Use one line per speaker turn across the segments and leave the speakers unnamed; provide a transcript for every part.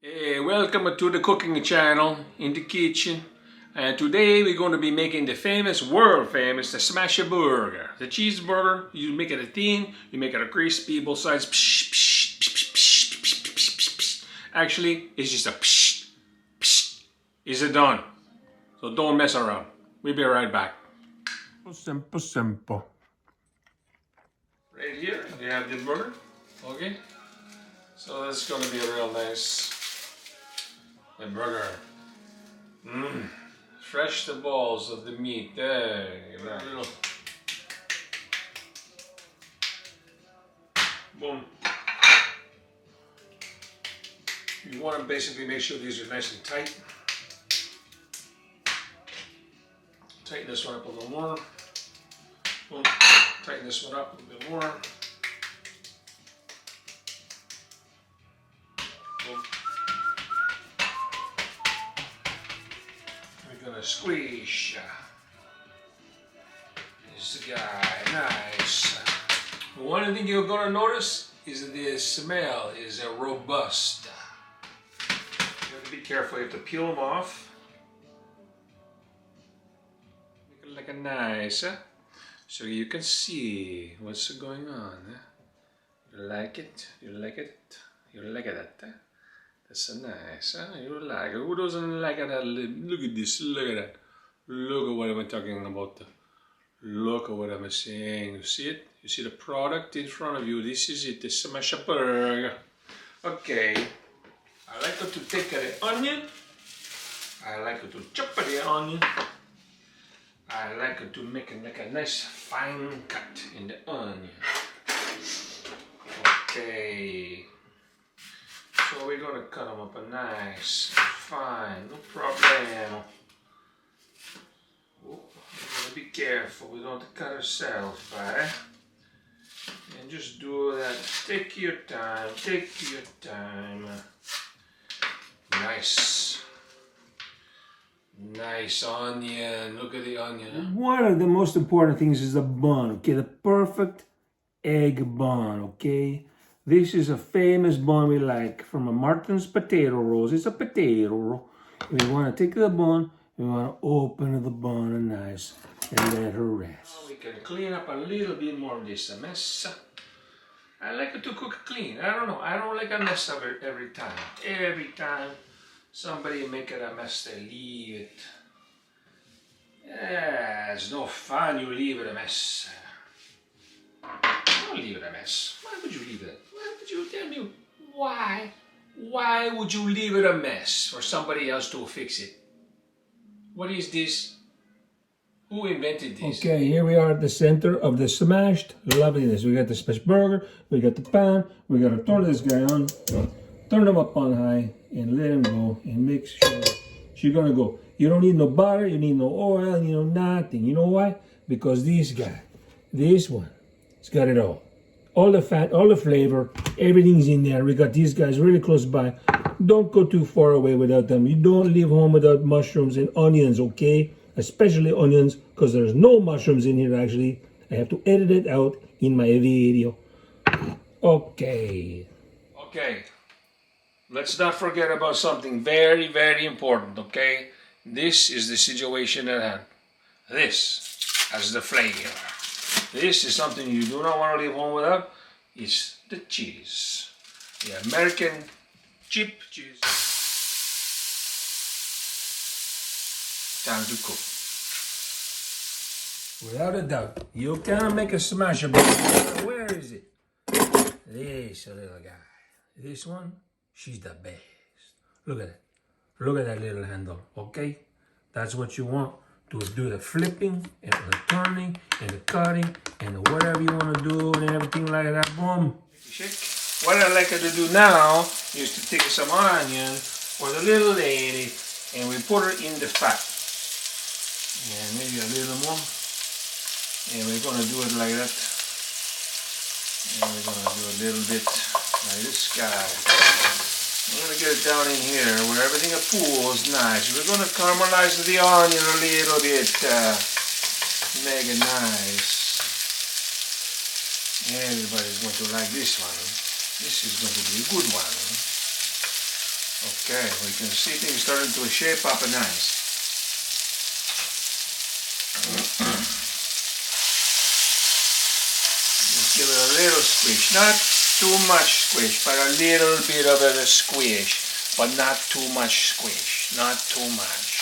Hey, welcome to the cooking channel in the kitchen. And today we're going to be making the famous, world famous, the smasher burger. The cheeseburger, you make it a thin, you make it a crispy, both sides. Psh, psh, psh, psh, psh, psh, psh, psh. Actually, it's just a psh, psh. Is it done? So don't mess around. We'll be right back. Simple, simple. Right here, we have the burger. Okay. So that's going to be a real nice burger. Fresh the balls of the meat. There you go. Boom. You want to basically make sure these are nice and tight. Tighten this one up a little more. Boom. Tighten this one up a little bit more. Boom. We're gonna squeeze this guy. Nice. One thing you're gonna notice is that the smell is robust. You have to be careful. You have to peel them off. Make it like a nice, so you can see what's going on. You like it? You like it? You like it? That's so nice, huh? You like it. Who doesn't like that? Look at this, look at that. Look at what I'm talking about. Look at what I'm saying. You see it? You see the product in front of you. This is it, the smash burger. Okay. I like to take the onion. I like to chop the onion. I like to make it like a nice fine cut in the onion. Okay. So we're gonna cut them up a nice, fine, no problem. Oh, we gotta be careful, we don't cut ourselves, right? And just do that. Take your time, take your time. Nice. Nice onion, look at the onion. One of the most important things is the bun, okay? The perfect egg bun, okay? This is a famous bun we like from a Martin's potato rolls. It's a potato roll. We want to take the bun, we want to open the bun nice and let her rest. We can clean up a little bit more of this mess. I like to cook clean. I don't know. I don't like a mess of it every time. Every time somebody make it a mess, they leave it. Yeah, it's no fun. You leave it a mess. Don't leave it a mess. Why would you leave it? Why would you tell me why? Why would you leave it a mess for somebody else to fix it? What is this? Who invented this? Okay, here we are at the center of the smashed loveliness. We got the smashed burger, we got the pan, we got to turn this guy on, turn him up on high, and let him go, and make sure she's gonna go. You don't need no butter, you need no oil, you know, nothing. You know why? Because this guy, this one, it's got it all. All the fat, all the flavor, everything's in there. We got these guys really close by. Don't go too far away without them. You don't leave home without mushrooms and onions, okay? Especially onions, because there's no mushrooms in here actually. I have to edit it out in my video. Okay. Okay. Let's not forget about something very, very important, okay? This is the situation at hand. This as the flavor. This is something you do not want to leave home without. It's the cheese. The American cheap cheese. Time to cook. Without a doubt, you cannot make a smasher burger. Where is it? This little guy. This one, she's the best. Look at it. Look at that little handle, okay? That's what you want. To do the flipping and the turning and the cutting and whatever you want to do and everything like that. Boom. Shake. What I like to do now is to take some onion for the little lady and we put her in the fat. And maybe a little more. And we're going to do it like that. And we're going to do a little bit like this guy. I'm going to get it down in here where everything pools nice. We're going to caramelize the onion a little bit. Make it nice. Everybody's going to like this one. This is going to be a good one. Okay, we can see things starting to shape up nice. Just give it a little squish, not too much squish, but a little bit of a squish, but not too much squish, not too much.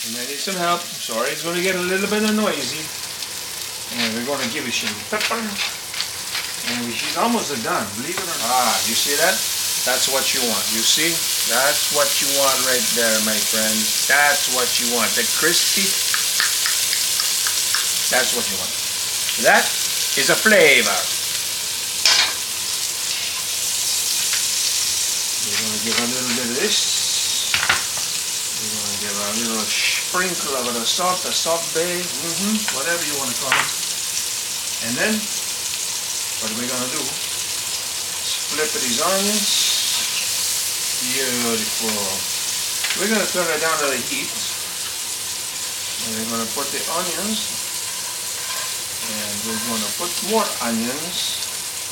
You might need some help. Sorry, it's going to get a little bit noisy. And we're going to give it some pepper. And she's almost done, believe it or not. Ah, you see that? That's what you want. You see? That's what you want right there, my friend. That's what you want. The crispy. That's what you want. That is a flavor. We're going to give a little bit of this. We're going to give a little sprinkle of the salt bay, whatever you want to call it. And then, what are we going to do? Flip these onions. Beautiful. We're going to turn it down to the heat. And we're going to put the onions. And we're going to put more onions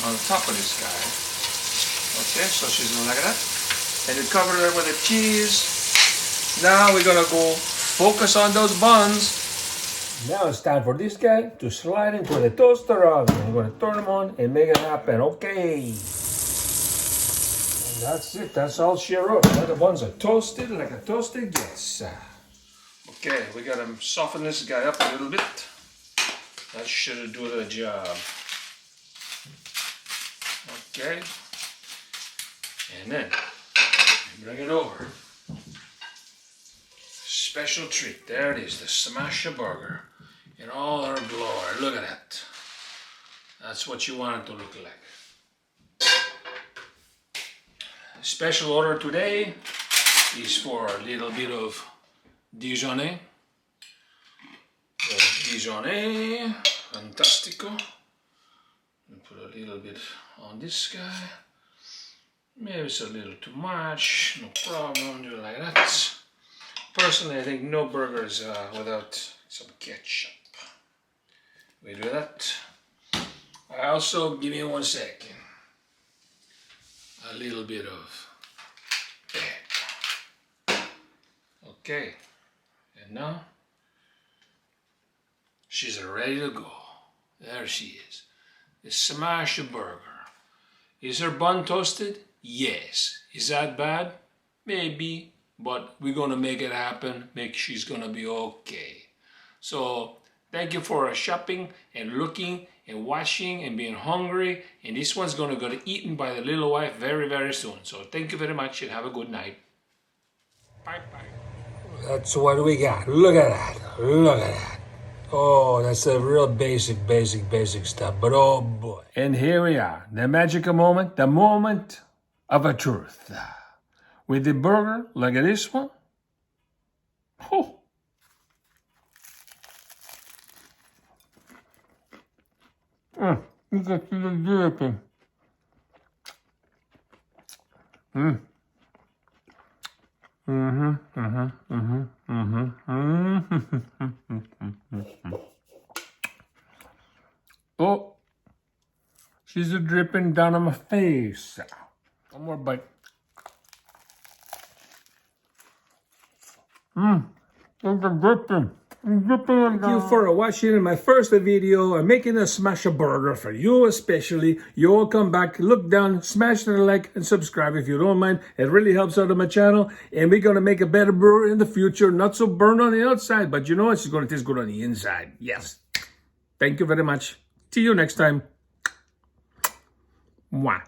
on top of this guy. Okay, so she's going like that. And you cover it with the cheese. Now we're going to go focus on those buns. Now it's time for this guy to slide into the toaster oven. I'm going to turn them on and make it happen. Okay. And that's it. That's all she wrote. Now the buns are toasted like a toasted gets. Okay, we got to soften this guy up a little bit. That should do the job. Okay. And then bring it over. Special treat. There it is, the smasher burger in all her glory. Look at that. That's what you want it to look like. Special order today is for a little bit of Dijonais. Dijonais, fantastico. Put a little bit on this guy. Maybe it's a little too much, no problem, do it like that. Personally, I think no burgers without some ketchup. We do that. I also, give me 1 second, a little bit of egg. Okay, and now she's ready to go. There she is. The smash burger. Is her bun toasted? Yes. Is that bad? Maybe. But we're going to make it happen. She's going to be okay. So thank you for shopping and looking and watching and being hungry. And this one's going to get eaten by the little wife very, very soon. So thank you very much and have a good night. Bye-bye. That's what we got. Look at that. Look at that. Oh, that's a real basic stuff. But oh boy. And here we are. The magical moment. The moment of a truth. With the burger, like this one. Oh. You can see the dripping. Oh, she's dripping down on my face. One more bite. Thank you for watching my first video. I'm making a smash a burger for you especially. You all come back, look down, smash the like and subscribe if you don't mind. It really helps out on my channel. And we're going to make a better burger in the future. Not so burned on the outside, but you know it's going to taste good on the inside. Yes. Thank you very much. See you next time. Mwah.